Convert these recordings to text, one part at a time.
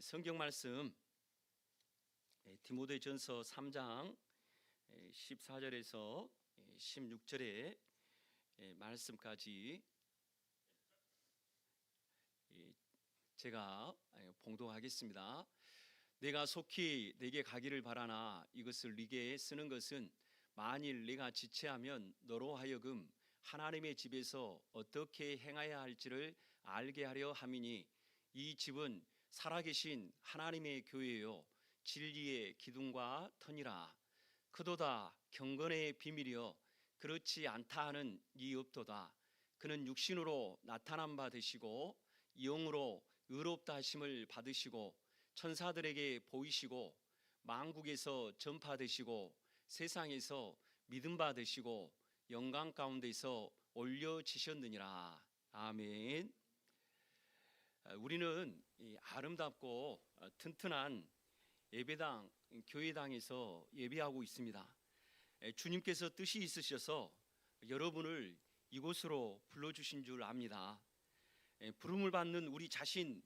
성경 말씀 디모데전서 3장 14절에서 16절의 말씀까지 제가 봉독하겠습니다. 내가 속히 내게 가기를 바라나 이것을 네게 쓰는 것은 만일 내가 지체하면 너로 하여금 하나님의 집에서 어떻게 행하여야 할지를 알게 하려 함이니 이 집은 살아계신 하나님의 교회요 진리의 기둥과 터니라. 그도다 경건의 비밀이여 그렇지 않다 하는 이 없도다. 그는 육신으로 나타난 바 되시고 영으로 의롭다 하심을 받으시고 천사들에게 보이시고 만국에서 전파되시고 세상에서 믿음 받으시고 영광 가운데서 올려지셨느니라. 아멘. 우리는 이 아름답고 튼튼한 예배당, 교회당에서 예배하고 있습니다. 주님께서 뜻이 있으셔서 여러분을 이곳으로 불러주신 줄 압니다. 부름을 받는 우리 자신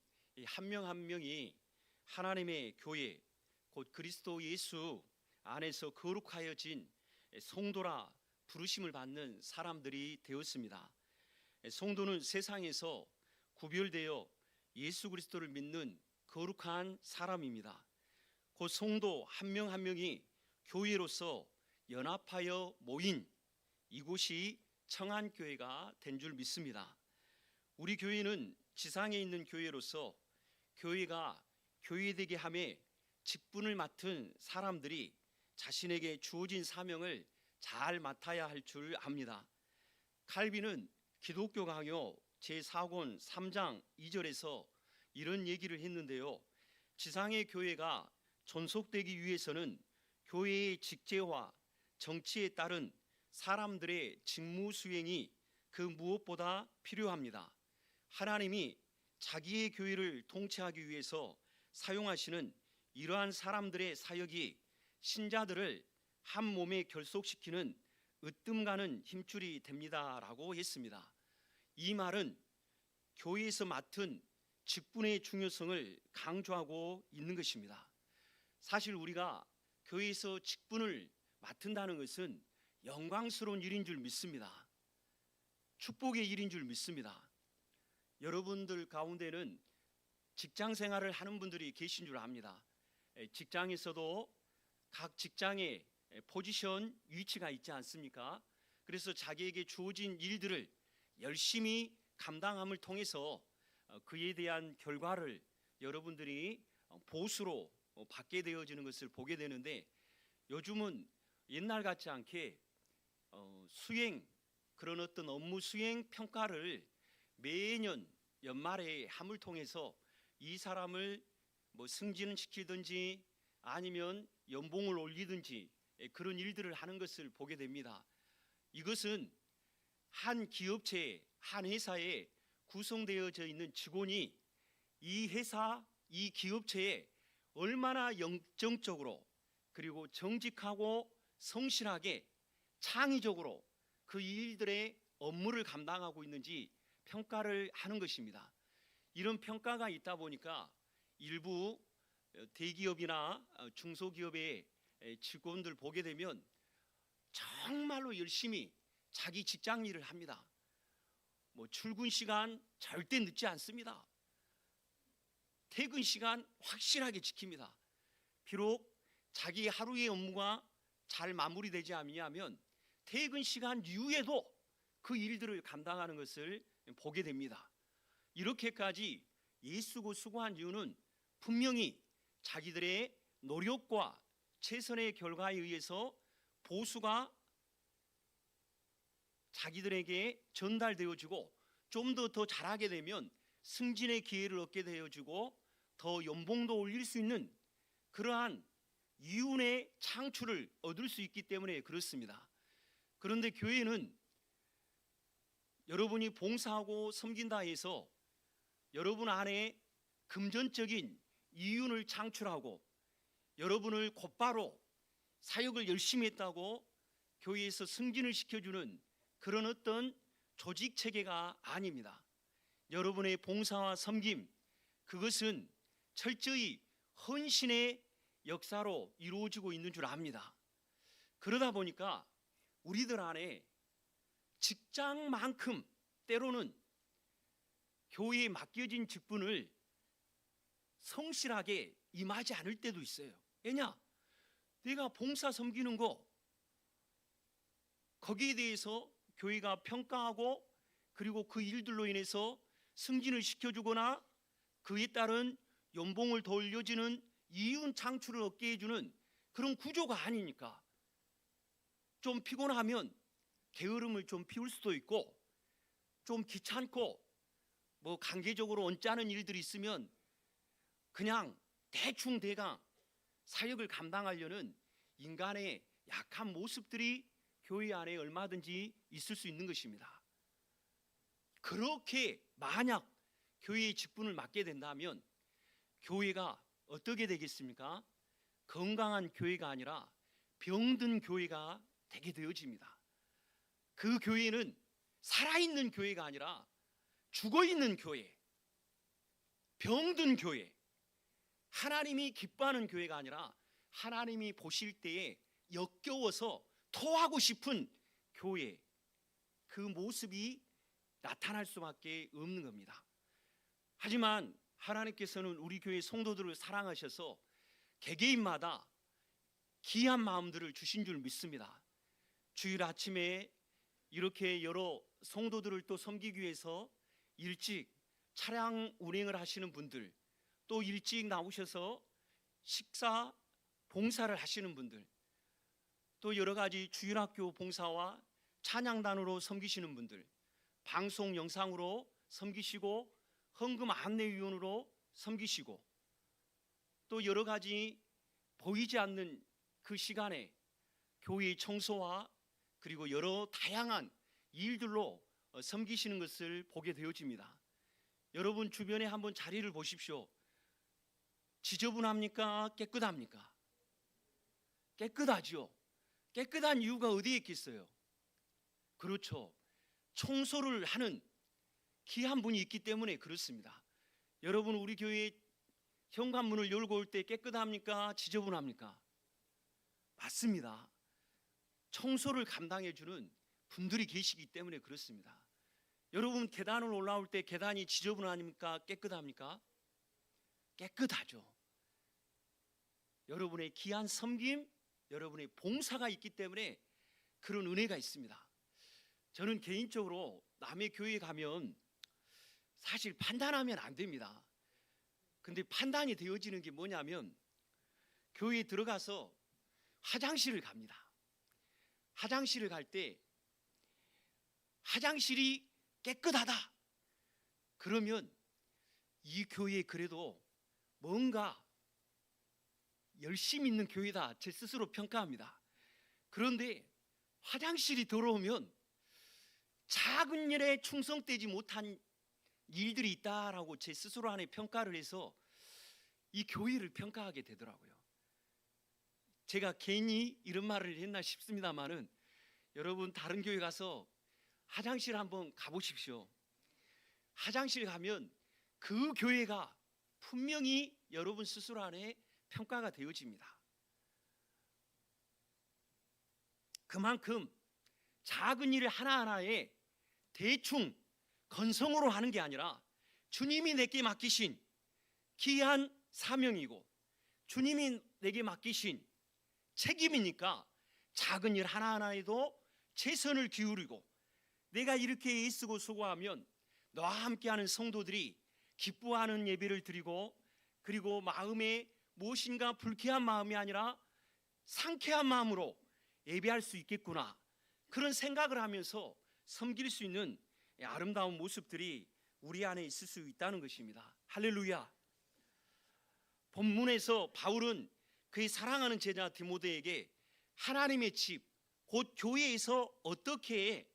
한 명 한 명이 하나님의 교회, 곧 그리스도 예수 안에서 거룩하여진 성도라 부르심을 받는 사람들이 되었습니다. 성도는 세상에서 구별되어 예수 그리스도를 믿는 거룩한 사람입니다. 그 성도 한 명 한 명이 교회로서 연합하여 모인 이곳이 청안교회가 된 줄 믿습니다. 우리 교회는 지상에 있는 교회로서 교회가 교회되게 함에 직분을 맡은 사람들이 자신에게 주어진 사명을 잘 맡아야 할 줄 압니다. 칼빈은 기독교 강요 제4권 3장 2절에서 이런 얘기를 했는데요. 지상의 교회가 존속되기 위해서는 교회의 직제와 정치에 따른 사람들의 직무 수행이 그 무엇보다 필요합니다. 하나님이 자기의 교회를 통치하기 위해서 사용하시는 이러한 사람들의 사역이 신자들을 한 몸에 결속시키는 으뜸 가는 힘줄이 됩니다라고 했습니다. 이 말은 교회에서 맡은 직분의 중요성을 강조하고 있는 것입니다. 사실 우리가 교회에서 직분을 맡는다는 것은 영광스러운 일인 줄 믿습니다. 축복의 일인 줄 믿습니다. 여러분들 가운데는 직장 생활을 하는 분들이 계신 줄 압니다. 직장에서도 각 직장에 포지션 위치가 있지 않습니까? 그래서 자기에게 주어진 일들을 열심히 감당함을 통해서 그에 대한 결과를 여러분들이 보수로 받게 되어지는 것을 보게 되는데, 요즘은 옛날 같지 않게 수행, 그런 어떤 업무 수행 평가를 매년 연말에 함을 통해서 이 사람을 승진을 시키든지 아니면 연봉을 올리든지 그런 일들을 하는 것을 보게 됩니다. 이것은 한 기업체, 한 회사에 구성되어져 있는 직원이 이 회사, 이 기업체에 얼마나 영정적으로 그리고 정직하고 성실하게 창의적으로 그 일들의 업무를 감당하고 있는지 평가를 하는 것입니다. 이런 평가가 있다 보니까 일부 대기업이나 중소기업의 직원들 보게 되면 정말로 열심히 자기 직장 일을 합니다. 출근 시간 절대 늦지 않습니다. 퇴근 시간 확실하게 지킵니다. 비록 자기 하루의 업무가 잘 마무리되지 않으면 퇴근 시간 이후에도 그 일들을 감당하는 것을 보게 됩니다. 이렇게까지 애쓰고 수고한 이유는 분명히 자기들의 노력과 최선의 결과에 의해서 보수가 자기들에게 전달되어지고 좀 더 잘하게 되면 승진의 기회를 얻게 되어지고 더 연봉도 올릴 수 있는 그러한 이윤의 창출을 얻을 수 있기 때문에 그렇습니다. 그런데 교회는 여러분이 봉사하고 섬긴다 해서 여러분 안에 금전적인 이윤을 창출하고 여러분을 곧바로 사역을 열심히 했다고 교회에서 승진을 시켜주는 그런 어떤 조직 체계가 아닙니다. 여러분의 봉사와 섬김, 그것은 철저히 헌신의 역사로 이루어지고 있는 줄 압니다. 그러다 보니까 우리들 안에 직장만큼 때로는 교회에 맡겨진 직분을 성실하게 임하지 않을 때도 있어요. 왜냐? 내가 봉사 섬기는 거 거기에 대해서 교회가 평가하고 그리고 그 일들로 인해서 승진을 시켜주거나 그에 따른 연봉을 더 올려주는 이윤 창출을 얻게 해주는 그런 구조가 아니니까 좀 피곤하면 게으름을 좀 피울 수도 있고 좀 귀찮고 뭐 강제적으로 언짢은 일들이 있으면 그냥 대충대강 사역을 감당하려는 인간의 약한 모습들이 교회 안에 얼마든지 있을 수 있는 것입니다. 그렇게 만약 교회의 직분을 맡게 된다면 교회가 어떻게 되겠습니까? 건강한 교회가 아니라 병든 교회가 되게 되어집니다. 그 교회는 살아있는 교회가 아니라 죽어있는 교회, 병든 교회, 하나님이 기뻐하는 교회가 아니라 하나님이 보실 때에 역겨워서 토하고 싶은 교회, 그 모습이 나타날 수밖에 없는 겁니다. 하지만 하나님께서는 우리 교회 성도들을 사랑하셔서 개개인마다 귀한 마음들을 주신 줄 믿습니다. 주일 아침에 이렇게 여러 성도들을 또 섬기기 위해서 일찍 차량 운행을 하시는 분들, 또 일찍 나오셔서 식사 봉사를 하시는 분들, 또 여러 가지 주일학교 봉사와 찬양단으로 섬기시는 분들, 방송 영상으로 섬기시고 헌금 안내위원으로 섬기시고 또 여러 가지 보이지 않는 그 시간에 교회의 청소와 그리고 여러 다양한 일들로 섬기시는 것을 보게 되어집니다. 여러분 주변에 한번 자리를 보십시오. 지저분합니까? 깨끗합니까? 깨끗하죠. 깨끗한 이유가 어디에 있겠어요? 그렇죠. 청소를 하는 귀한 분이 있기 때문에 그렇습니다. 여러분 우리 교회 현관문을 열고 올 때 깨끗합니까? 지저분합니까? 맞습니다. 청소를 감당해 주는 분들이 계시기 때문에 그렇습니다. 여러분 계단을 올라올 때 계단이 지저분합니까? 깨끗합니까? 깨끗하죠. 여러분의 귀한 섬김, 여러분의 봉사가 있기 때문에 그런 은혜가 있습니다. 저는 개인적으로 남의 교회에 가면 사실 판단하면 안 됩니다. 근데 판단이 되어지는 게 뭐냐면 교회에 들어가서 화장실을 갑니다. 화장실을 갈 때 화장실이 깨끗하다. 그러면 이 교회에 그래도 뭔가 열심히 있는 교회다. 제 스스로 평가합니다. 그런데 화장실이 더러우면 작은 일에 충성되지 못한 일들이 있다라고 제 스스로 안에 평가를 해서 이 교회를 평가하게 되더라고요. 제가 괜히 이런 말을 했나 싶습니다만은 여러분 다른 교회 가서 화장실 한번 가보십시오. 화장실 가면 그 교회가 분명히 여러분 스스로 안에 평가가 되어집니다. 그만큼 작은 일 하나하나에 대충 건성으로 하는 게 아니라 주님이 내게 맡기신 귀한 사명이고 주님이 내게 맡기신 책임이니까 작은 일 하나하나에도 최선을 기울이고 내가 이렇게 애쓰고 수고하면 너와 함께하는 성도들이 기뻐하는 예배를 드리고 그리고 마음에 무엇인가 불쾌한 마음이 아니라 상쾌한 마음으로 예배할 수 있겠구나, 그런 생각을 하면서 섬길 수 있는 아름다운 모습들이 우리 안에 있을 수 있다는 것입니다. 할렐루야. 본문에서 바울은 그의 사랑하는 제자 디모데에게 하나님의 집, 곧 교회에서 어떻게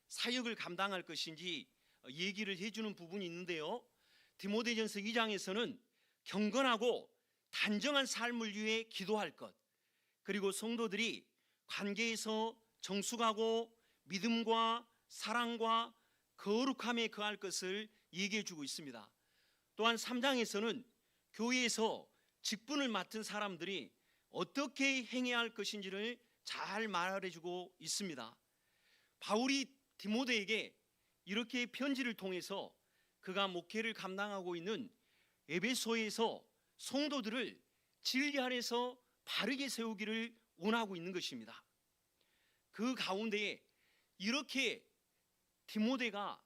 사역을 감당할 것인지 얘기를 해주는 부분이 있는데요. 디모데전서 2장에서는 경건하고 단정한 삶을 위해 기도할 것, 그리고 성도들이 관계에서 정숙하고 믿음과 사랑과 거룩함에 거할 것을 얘기해 주고 있습니다. 또한 3장에서는 교회에서 직분을 맡은 사람들이 어떻게 행해야 할 것인지를 잘 말해주고 있습니다. 바울이 디모데에게 이렇게 편지를 통해서 그가 목회를 감당하고 있는 에베소에서 성도들을 진리 안에서 바르게 세우기를 원하고 있는 것입니다. 그 가운데에 이렇게 디모데가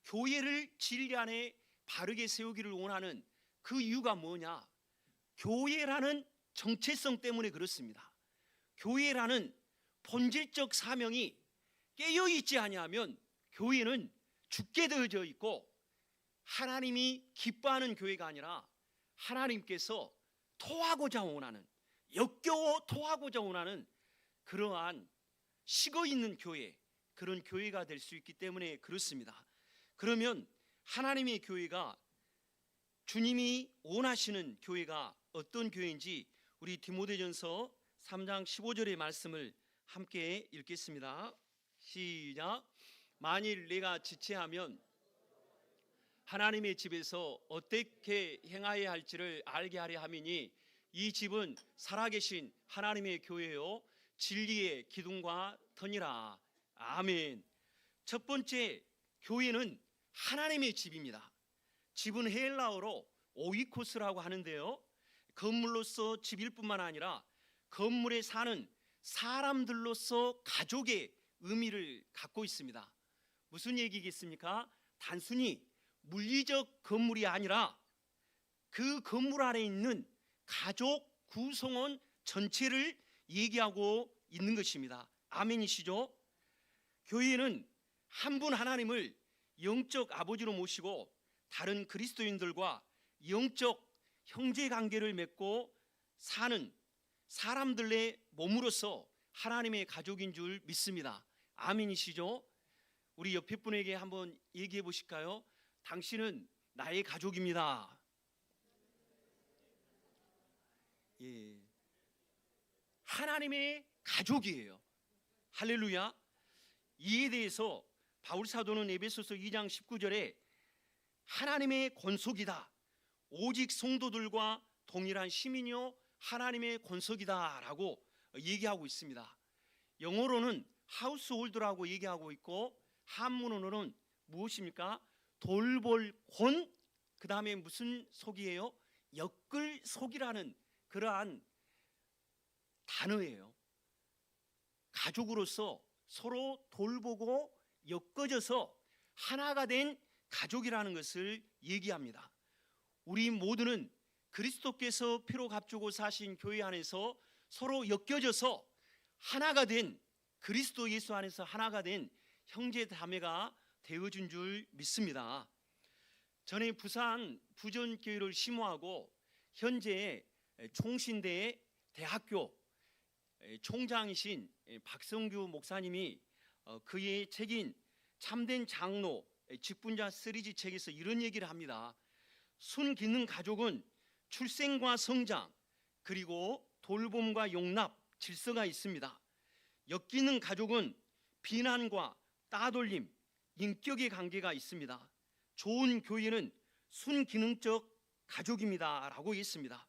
교회를 진리 안에 바르게 세우기를 원하는 그 이유가 뭐냐? 교회라는 정체성 때문에 그렇습니다. 교회라는 본질적 사명이 깨어있지 아니하면 교회는 죽게 되어져 있고, 하나님이 기뻐하는 교회가 아니라 하나님께서 토하고자 원하는, 역겨워 토하고자 원하는 그러한 식어있는 교회, 그런 교회가 될 수 있기 때문에 그렇습니다. 그러면 하나님의 교회가, 주님이 원하시는 교회가 어떤 교회인지 우리 디모데전서 3장 15절의 말씀을 함께 읽겠습니다. 시작. 만일 내가 지체하면 하나님의 집에서 어떻게 행하여야 할지를 알게 하려 함이니, 이 집은 살아계신 하나님의 교회요 진리의 기둥과 터니라. 아멘. 첫 번째, 교회는 하나님의 집입니다. 집은 헬라어로 오이코스라고 하는데요, 건물로서 집일 뿐만 아니라 건물에 사는 사람들로서 가족의 의미를 갖고 있습니다. 무슨 얘기겠습니까? 단순히 물리적 건물이 아니라 그 건물 안에 있는 가족 구성원 전체를 얘기하고 있는 것입니다. 아멘이시죠? 교회는 한 분 하나님을 영적 아버지로 모시고 다른 그리스도인들과 영적 형제 관계를 맺고 사는 사람들의 몸으로서 하나님의 가족인 줄 믿습니다. 아멘이시죠? 우리 옆에 분에게 한번 얘기해 보실까요? 당신은 나의 가족입니다. 예. 하나님의 가족이에요. 할렐루야. 이에 대해서 바울 사도는 에베소서 2장 19절에 하나님의 권속이다, 오직 성도들과 동일한 시민이요 하나님의 권속이다 라고 얘기하고 있습니다. 영어로는 하우스홀드라고 얘기하고 있고, 한문어로는 무엇입니까? 돌볼 권, 그 다음에 무슨 속이에요? 엮을 속이라는 그러한 단어예요. 가족으로서 서로 돌보고 엮어져서 하나가 된 가족이라는 것을 얘기합니다. 우리 모두는 그리스도께서 피로 값주고 사신 교회 안에서 서로 엮여져서 하나가 된, 그리스도 예수 안에서 하나가 된 형제 자매가 되어준 줄 믿습니다. 전에 부산 부전교회를 심호하고 현재 총신대 대학교 총장이신 박성규 목사님이 그의 책인 참된 장로 직분자 시리즈 책에서 이런 얘기를 합니다. 순기능 가족은 출생과 성장, 그리고 돌봄과 용납, 질서가 있습니다. 역기능 가족은 비난과 따돌림, 인격의 관계가 있습니다. 좋은 교회는 순기능적 가족입니다 라고 했습니다.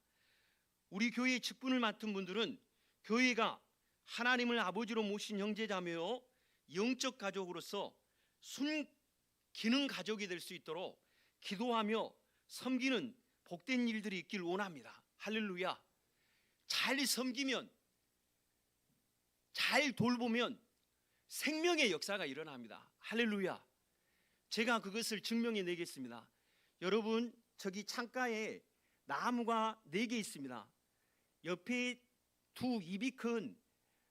우리 교회의 직분을 맡은 분들은 교회가 하나님을 아버지로 모신 형제자매요 영적 가족으로서 순기능 가족이 될 수 있도록 기도하며 섬기는 복된 일들이 있길 원합니다. 할렐루야. 잘 섬기면, 잘 돌보면 생명의 역사가 일어납니다. 할렐루야. 제가 그것을 증명해 내겠습니다. 여러분, 저기 창가에 나무가 4개 있습니다. 옆에 두 입이 큰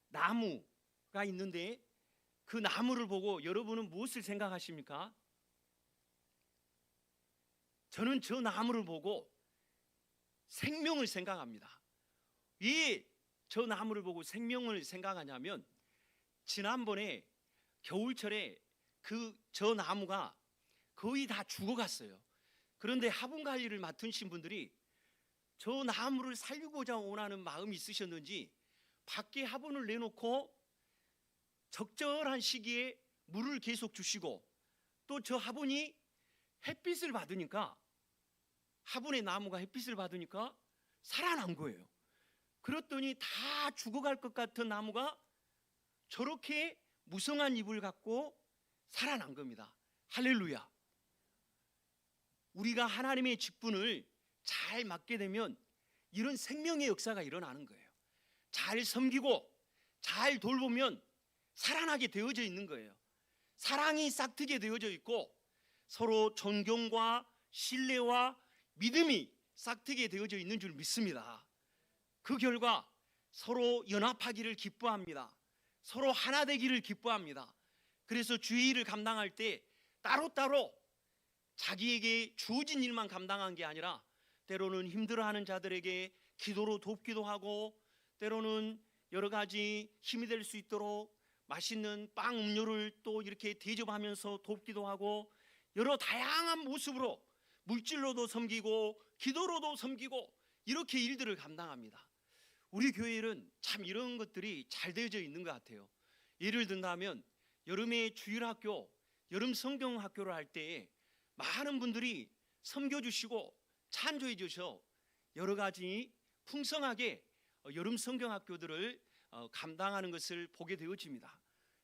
나무가 있는데 그 나무를 보고 여러분은 무엇을 생각하십니까? 저는 저 나무를 보고 생명을 생각합니다. 왜 저 나무를 보고 생명을 생각하냐면, 지난번에 겨울철에 저 나무가 거의 다 죽어갔어요. 그런데 화분 관리를 맡으신 분들이 저 나무를 살리고자 원하는 마음이 있으셨는지 밖에 화분을 내놓고 적절한 시기에 물을 계속 주시고, 또 저 화분이 햇빛을 받으니까 화분의 나무가 햇빛을 받으니까 살아난 거예요. 그랬더니 다 죽어갈 것 같은 나무가 저렇게 무성한 잎을 갖고 살아난 겁니다. 할렐루야. 우리가 하나님의 직분을 잘 맡게 되면 이런 생명의 역사가 일어나는 거예요. 잘 섬기고 잘 돌보면 살아나게 되어져 있는 거예요. 사랑이 싹트게 되어져 있고 서로 존경과 신뢰와 믿음이 싹트게 되어져 있는 줄 믿습니다. 그 결과 서로 연합하기를 기뻐합니다. 서로 하나 되기를 기뻐합니다. 그래서 주의 일을 감당할 때 따로따로 자기에게 주어진 일만 감당한 게 아니라 때로는 힘들어하는 자들에게 기도로 돕기도 하고, 때로는 여러 가지 힘이 될 수 있도록 맛있는 빵, 음료를 또 이렇게 대접하면서 돕기도 하고, 여러 다양한 모습으로 물질로도 섬기고 기도로도 섬기고 이렇게 일들을 감당합니다. 우리 교회는 참 이런 것들이 잘 되어져 있는 것 같아요. 예를 든다면 여름에 주일학교, 여름 성경학교를 할 때 많은 분들이 섬겨주시고 찬조해 주셔 여러 가지 풍성하게 여름 성경학교들을 감당하는 것을 보게 되어집니다.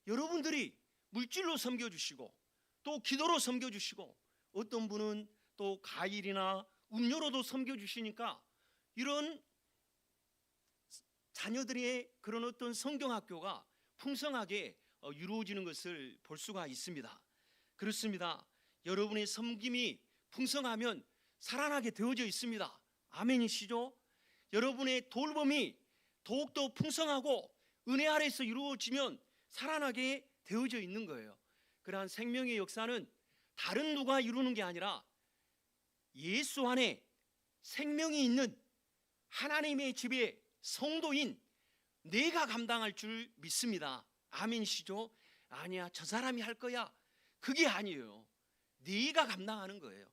여러분들이 물질로 섬겨주시고 또 기도로 섬겨주시고 어떤 분은 또 과일이나 음료로도 섬겨주시니까 이런 자녀들의 그런 어떤 성경학교가 풍성하게 이루어지는 것을 볼 수가 있습니다. 그렇습니다. 여러분의 섬김이 풍성하면 살아나게 되어져 있습니다. 아멘이시죠? 여러분의 돌봄이 더욱더 풍성하고 은혜 아래서 이루어지면 살아나게 되어져 있는 거예요. 그러한 생명의 역사는 다른 누가 이루는 게 아니라 예수 안에 생명이 있는 하나님의 집의 성도인 내가 감당할 줄 믿습니다. 아멘이시죠? 아니야, 저 사람이 할 거야. 그게 아니에요. 네가 감당하는 거예요.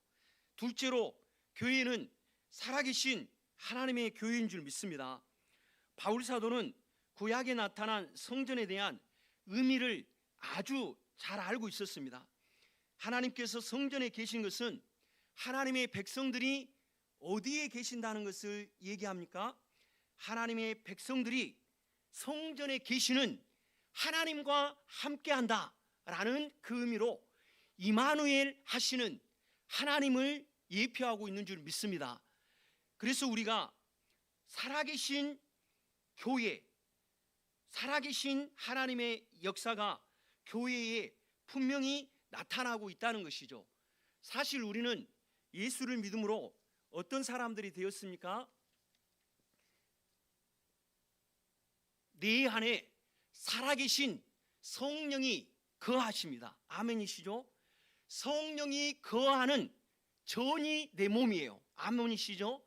둘째로 교회는 살아계신 하나님의 교회인 줄 믿습니다. 바울 사도는 구약에 나타난 성전에 대한 의미를 아주 잘 알고 있었습니다. 하나님께서 성전에 계신 것은 하나님의 백성들이 어디에 계신다는 것을 얘기합니까? 하나님의 백성들이 성전에 계시는 하나님과 함께한다라는 그 의미로 이마누엘 하시는 하나님을 예표하고 있는 줄 믿습니다. 그래서 우리가 살아계신 교회, 살아계신 하나님의 역사가 교회에 분명히 나타나고 있다는 것이죠. 사실 우리는 예수를 믿음으로 어떤 사람들이 되었습니까? 내 안에 살아계신 성령이 거하십니다. 아멘이시죠? 성령이 거하는 전이 내 몸이에요. 아멘이시죠?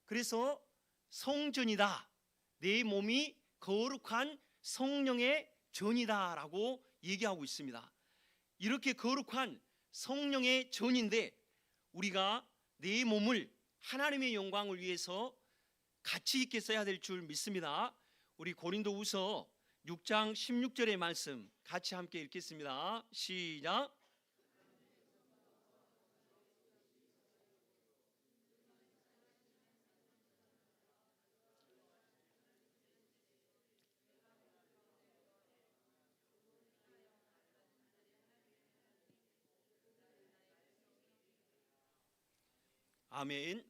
그래서 성전이다. 내 몸이 거룩한 성령의 전이다라고 얘기하고 있습니다. 이렇게 거룩한 성령의 전인데 우리가 내 몸을 하나님의 영광을 위해서 가치 있게 써야 될 줄 믿습니다. 우리 고린도후서 6장 16절의 말씀 같이 함께 읽겠습니다. 시작. 아멘.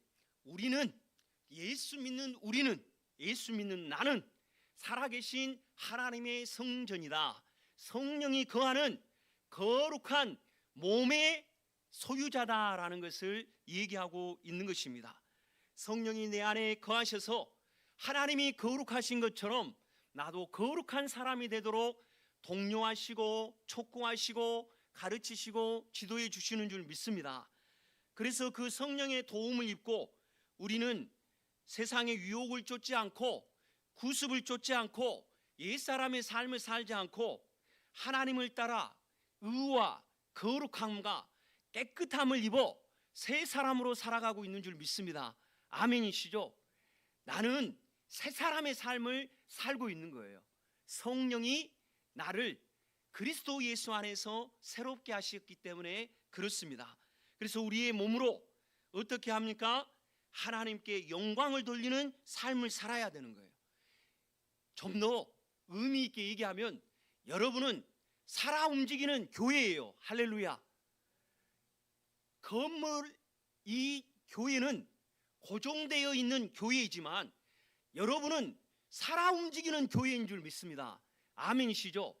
예수 믿는 나는 살아계신 하나님의 성전이다. 성령이 거하는 거룩한 몸의 소유자다라는 것을 얘기하고 있는 것입니다. 성령이 내 안에 거하셔서 하나님이 거룩하신 것처럼 나도 거룩한 사람이 되도록 독려하시고 촉구하시고 가르치시고 지도해 주시는 줄 믿습니다. 그래서 그 성령의 도움을 입고 우리는 세상의 유혹을 쫓지 않고 구습을 쫓지 않고 옛사람의 삶을 살지 않고 하나님을 따라 의와 거룩함과 깨끗함을 입어 새 사람으로 살아가고 있는 줄 믿습니다. 아멘이시죠? 나는 새 사람의 삶을 살고 있는 거예요. 성령이 나를 그리스도 예수 안에서 새롭게 하셨기 때문에 그렇습니다. 그래서 우리의 몸으로 어떻게 합니까? 하나님께 영광을 돌리는 삶을 살아야 되는 거예요. 좀 더 의미 있게 얘기하면 여러분은 살아 움직이는 교회예요. 할렐루야. 건물, 이 교회는 고정되어 있는 교회이지만 여러분은 살아 움직이는 교회인 줄 믿습니다. 아멘이시죠?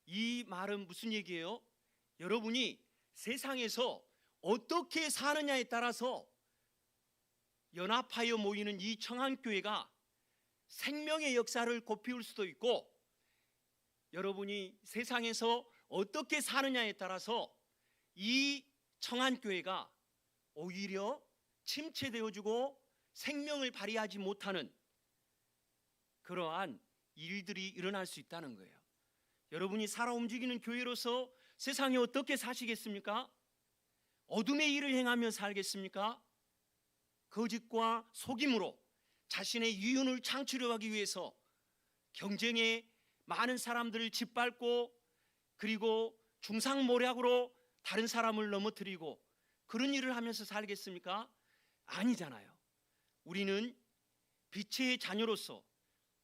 이 말은 무슨 얘기예요? 여러분이 세상에서 어떻게 사느냐에 따라서 연합하여 모이는 이 청안교회가 생명의 역사를 꽃피울 수도 있고, 여러분이 세상에서 어떻게 사느냐에 따라서 이 청안교회가 오히려 침체되어지고 생명을 발휘하지 못하는 그러한 일들이 일어날 수 있다는 거예요. 여러분이 살아 움직이는 교회로서 세상에 어떻게 사시겠습니까? 어둠의 일을 행하며 살겠습니까? 거짓과 속임으로 자신의 유익을 창출하기 위해서 경쟁에 많은 사람들을 짓밟고, 그리고 중상모략으로 다른 사람을 넘어뜨리고 그런 일을 하면서 살겠습니까? 아니잖아요. 우리는 빛의 자녀로서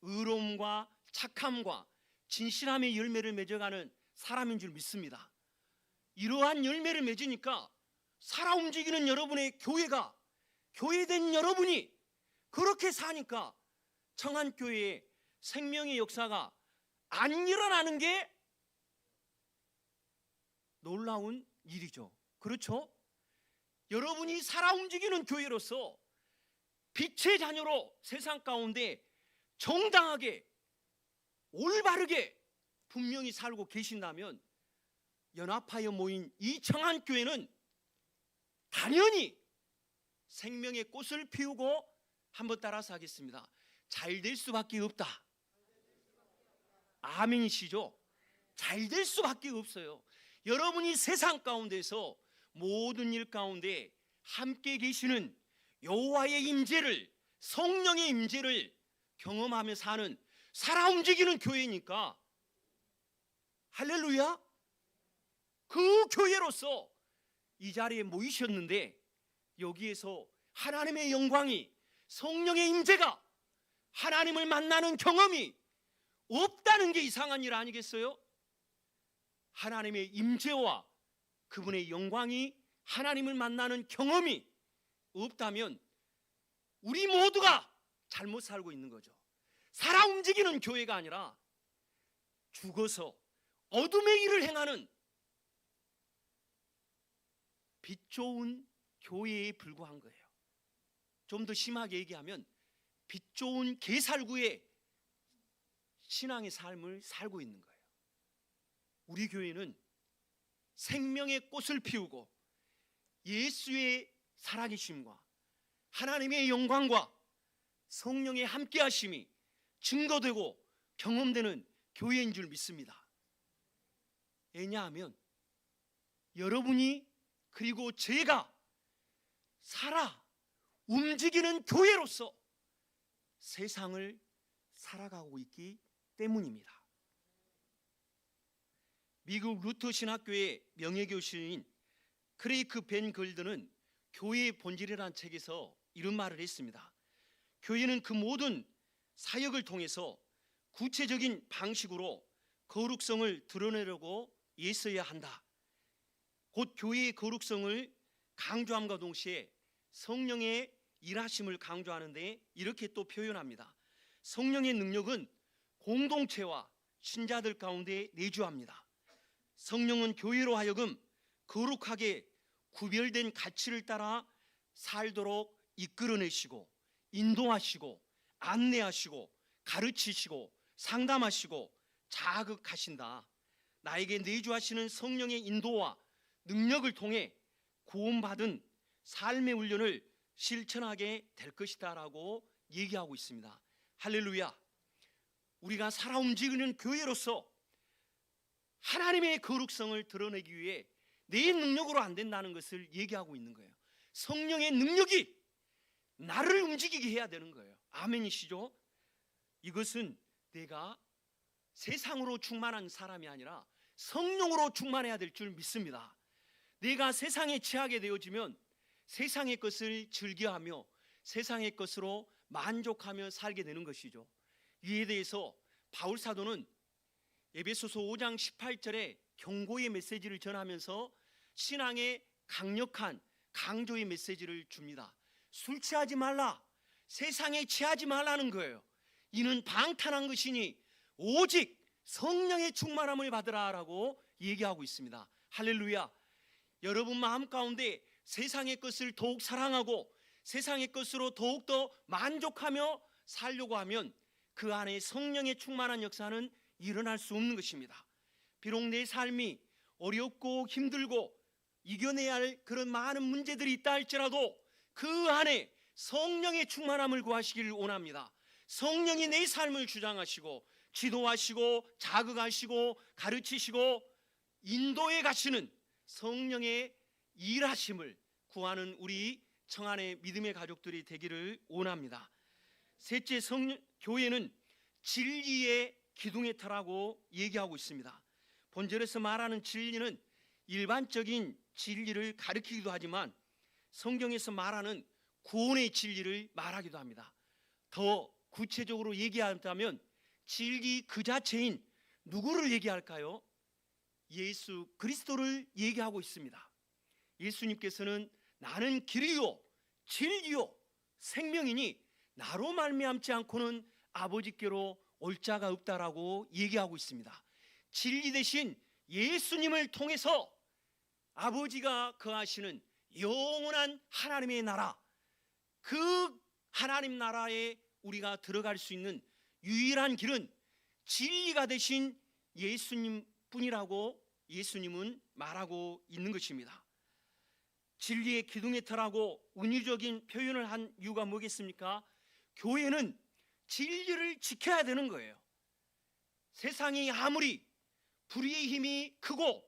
의로움과 착함과 진실함의 열매를 맺어가는 사람인 줄 믿습니다. 이러한 열매를 맺으니까 살아 움직이는 여러분의 교회가, 교회된 여러분이 그렇게 사니까 청안교회의 생명의 역사가 안 일어나는 게 놀라운 일이죠. 그렇죠? 여러분이 살아 움직이는 교회로서 빛의 자녀로 세상 가운데 정당하게 올바르게 분명히 살고 계신다면 연합하여 모인 이 청안교회는 당연히 생명의 꽃을 피우고, 한번 따라서 하겠습니다. 잘 될 수밖에 없다. 아멘이시죠? 잘 될 수밖에 없어요. 여러분이 세상 가운데서 모든 일 가운데 함께 계시는 여호와의 임재를, 성령의 임재를 경험하며 사는 살아 움직이는 교회니까, 할렐루야. 그 교회로서 이 자리에 모이셨는데 여기에서 하나님의 영광이, 성령의 임재가, 하나님을 만나는 경험이 없다는 게 이상한 일 아니겠어요? 하나님의 임재와 그분의 영광이, 하나님을 만나는 경험이 없다면 우리 모두가 잘못 살고 있는 거죠. 살아 움직이는 교회가 아니라 죽어서 어둠의 일을 행하는 빛 좋은 교회에 불과한 거예요. 좀 더 심하게 얘기하면 빛 좋은 개살구의 신앙의 삶을 살고 있는 거예요. 우리 교회는 생명의 꽃을 피우고 예수의 살아계심과 하나님의 영광과 성령의 함께하심이 증거되고 경험되는 교회인 줄 믿습니다. 왜냐하면 여러분이, 그리고 제가 살아 움직이는 교회로서 세상을 살아가고 있기 때문입니다. 미국 루터 신학교의 명예교수인 크레이크 벤 걸드는 교회의 본질이라는 책에서 이런 말을 했습니다. 교회는 그 모든 사역을 통해서 구체적인 방식으로 거룩성을 드러내려고 애써야 한다. 곧 교회의 거룩성을 강조함과 동시에 성령의 일하심을 강조하는데 이렇게 또 표현합니다. 성령의 능력은 공동체와 신자들 가운데 내주합니다. 성령은 교회로 하여금 거룩하게 구별된 가치를 따라 살도록 이끌어내시고 인도하시고 안내하시고 가르치시고 상담하시고 자극하신다. 나에게 내주하시는 성령의 인도와 능력을 통해 구원받은 삶의 훈련을 실천하게 될 것이다 라고 얘기하고 있습니다. 할렐루야. 우리가 살아 움직이는 교회로서 하나님의 거룩성을 드러내기 위해 내 능력으로 안 된다는 것을 얘기하고 있는 거예요. 성령의 능력이 나를 움직이게 해야 되는 거예요. 아멘이시죠? 이것은 내가 세상으로 충만한 사람이 아니라 성령으로 충만해야 될 줄 믿습니다. 내가 세상에 취하게 되어지면 세상의 것을 즐겨하며 세상의 것으로 만족하며 살게 되는 것이죠. 이에 대해서 바울 사도는 에베소서 5장 18절에 경고의 메시지를 전하면서 신앙의 강력한 강조의 메시지를 줍니다. 술 취하지 말라, 세상에 취하지 말라는 거예요. 이는 방탄한 것이니 오직 성령의 충만함을 받으라라고 얘기하고 있습니다. 할렐루야. 여러분 마음 가운데 세상의 것을 더욱 사랑하고 세상의 것으로 더욱더 만족하며 살려고 하면 그 안에 성령의 충만한 역사는 일어날 수 없는 것입니다. 비록 내 삶이 어렵고 힘들고 이겨내야 할 그런 많은 문제들이 있다 할지라도 그 안에 성령의 충만함을 구하시기를 원합니다. 성령이 내 삶을 주장하시고 지도하시고 자극하시고 가르치시고 인도해 가시는 성령의 일하심을 구하는 우리 청안의 믿음의 가족들이 되기를 원합니다. 셋째, 교회는 진리의 기둥의 터라고 얘기하고 있습니다. 본절에서 말하는 진리는 일반적인 진리를 가리키기도 하지만 성경에서 말하는 구원의 진리를 말하기도 합니다. 더 구체적으로 얘기한다면 진리 그 자체인 누구를 얘기할까요? 예수 그리스도를 얘기하고 있습니다. 예수님께서는 나는 길이요 진리요 생명이니 나로 말미암지 않고는 아버지께로 올 자가 없다라고 얘기하고 있습니다. 진리 대신 예수님을 통해서 아버지가 거하시는 영원한 하나님의 나라, 그 하나님 나라에 우리가 들어갈 수 있는 유일한 길은 진리가 되신 예수님 뿐이라고 예수님은 말하고 있는 것입니다. 진리의 기둥의 터라고 은유적인 표현을 한 이유가 뭐겠습니까? 교회는 진리를 지켜야 되는 거예요. 세상이 아무리 불의의 힘이 크고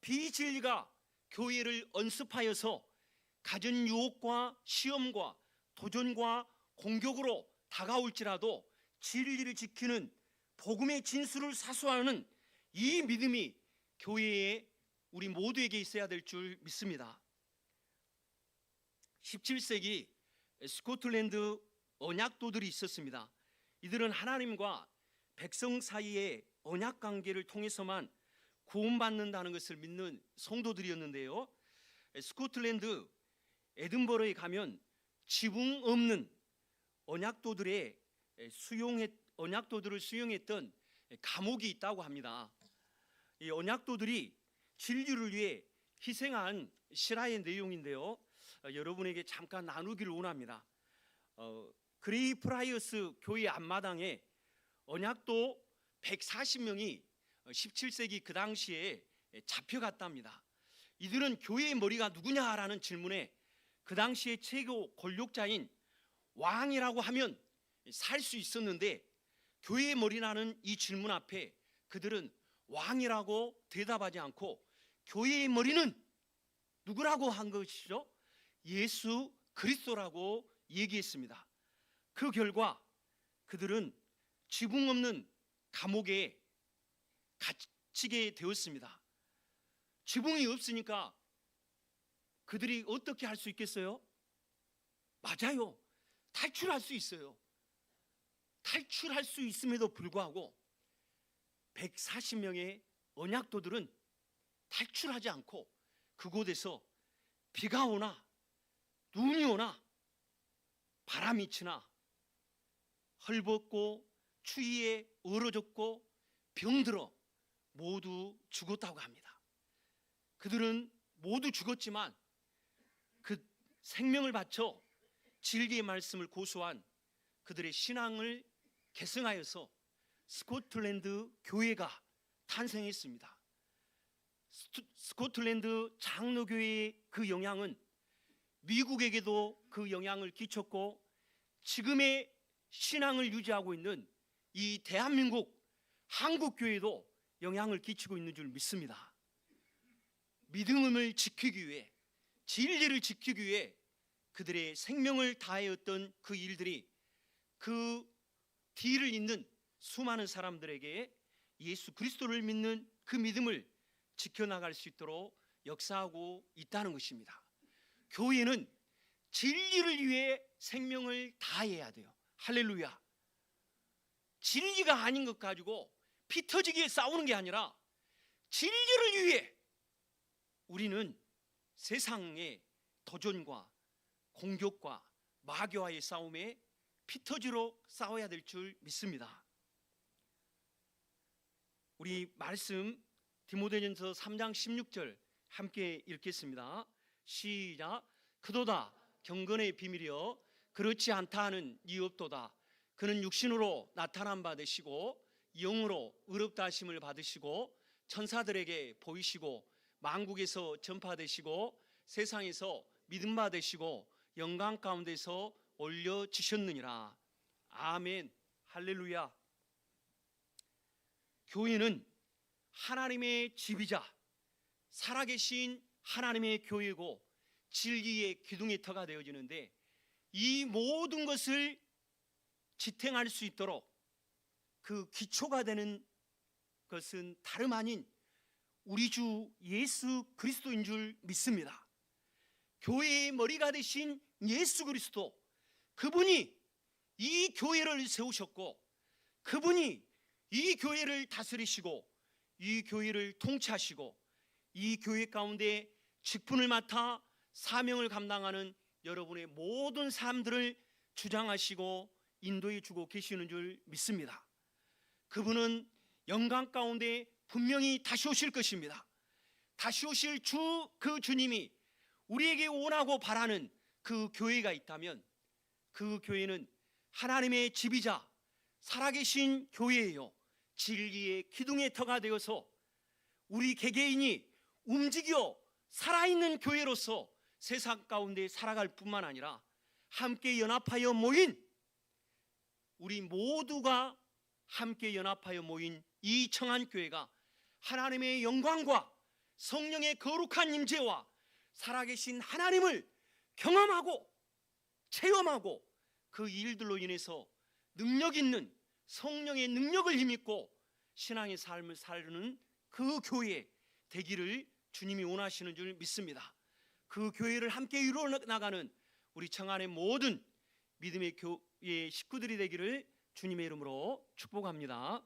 비진리가 교회를 언습하여서 가진 유혹과 시험과 도전과 공격으로 다가올지라도 진리를 지키는 복음의 진수를 사수하는 이 믿음이 교회에 우리 모두에게 있어야 될 줄 믿습니다. 17세기 스코틀랜드 언약도들이 있었습니다. 이들은 하나님과 백성 사이의 언약 관계를 통해서만 구원받는다는 것을 믿는 성도들이었는데요. 스코틀랜드 에든버러에 가면 지붕 없는 언약도들을 수용했던 감옥이 있다고 합니다. 이 언약도들이 진리를 위해 희생한 실화의 내용인데요. 여러분에게 잠깐 나누기를 원합니다. 그레이 프라이어스 교회 앞마당에 언약도 140명이 17세기 그 당시에 잡혀갔답니다. 이들은 교회의 머리가 누구냐라는 질문에 그 당시에 최고 권력자인 왕이라고 하면 살 수 있었는데 교회의 머리라는 이 질문 앞에 그들은 왕이라고 대답하지 않고 교회의 머리는 누구라고 한 것이죠? 예수 그리스도라고 얘기했습니다. 그 결과 그들은 지붕 없는 감옥에 갇히게 되었습니다. 지붕이 없으니까 그들이 어떻게 할 수 있겠어요? 맞아요. 탈출할 수 있어요. 탈출할 수 있음에도 불구하고 140명의 언약도들은 탈출하지 않고 그곳에서 비가 오나 눈이 오나 바람이 치나 헐벗고 추위에 얼어졌고 병들어 모두 죽었다고 합니다. 그들은 모두 죽었지만 그 생명을 바쳐 진리의 말씀을 고수한 그들의 신앙을 계승하여서 스코틀랜드 교회가 탄생했습니다. 스코틀랜드 장로교회의 그 영향은 미국에게도 그 영향을 끼쳤고 지금의 신앙을 유지하고 있는 이 대한민국 한국교회도 영향을 끼치고 있는 줄 믿습니다. 믿음을 지키기 위해 진리를 지키기 위해 그들의 생명을 다하였던 그 일들이 그 뒤를 잇는 수많은 사람들에게 예수 그리스도를 믿는 그 믿음을 지켜나갈 수 있도록 역사하고 있다는 것입니다. 교회는 진리를 위해 생명을 다해야 돼요. 할렐루야. 진리가 아닌 것 가지고 피 터지게 싸우는 게 아니라 진리를 위해 우리는 세상의 도전과 공격과 마귀와의 싸움에 피 터지도록 싸워야 될 줄 믿습니다. 우리 말씀 디모데전서 3장 16절 함께 읽겠습니다. 시작. 그도다 경건의 비밀이여 그렇지 않다 하는 이 없도다. 그는 육신으로 나타난 바 되시고 영으로 의롭다 하심을 받으시고 천사들에게 보이시고 만국에서 전파되시고 세상에서 믿음 받으시고 영광 가운데서 올려지셨느니라. 아멘. 할렐루야. 교회는 하나님의 집이자 살아계신 하나님의 교회고 진리의 기둥의 터가 되어지는데, 이 모든 것을 지탱할 수 있도록 그 기초가 되는 것은 다름 아닌 우리 주 예수 그리스도인 줄 믿습니다. 교회의 머리가 되신 예수 그리스도, 그분이 이 교회를 세우셨고 그분이 이 교회를 다스리시고 이 교회를 통치하시고 이 교회 가운데 직분을 맡아 사명을 감당하는 여러분의 모든 삶들을 주장하시고 인도해 주고 계시는 줄 믿습니다. 그분은 영광 가운데 분명히 다시 오실 것입니다. 다시 오실 그 주님이 우리에게 원하고 바라는 그 교회가 있다면 그 교회는 하나님의 집이자 살아계신 교회예요. 진리의 기둥의 터가 되어서 우리 개개인이 움직여 살아있는 교회로서 세상 가운데 살아갈 뿐만 아니라 함께 연합하여 모인, 우리 모두가 함께 연합하여 모인 이 청안교회가 하나님의 영광과 성령의 거룩한 임재와 살아계신 하나님을 경험하고 체험하고 그 일들로 인해서 능력 있는 성령의 능력을 힘입고 신앙의 삶을 사는 그 교회 되기를 주님이 원하시는 줄 믿습니다. 그 교회를 함께 이루어 나가는 우리 청안의 모든 믿음의 교회 식구들이 되기를 주님의 이름으로 축복합니다.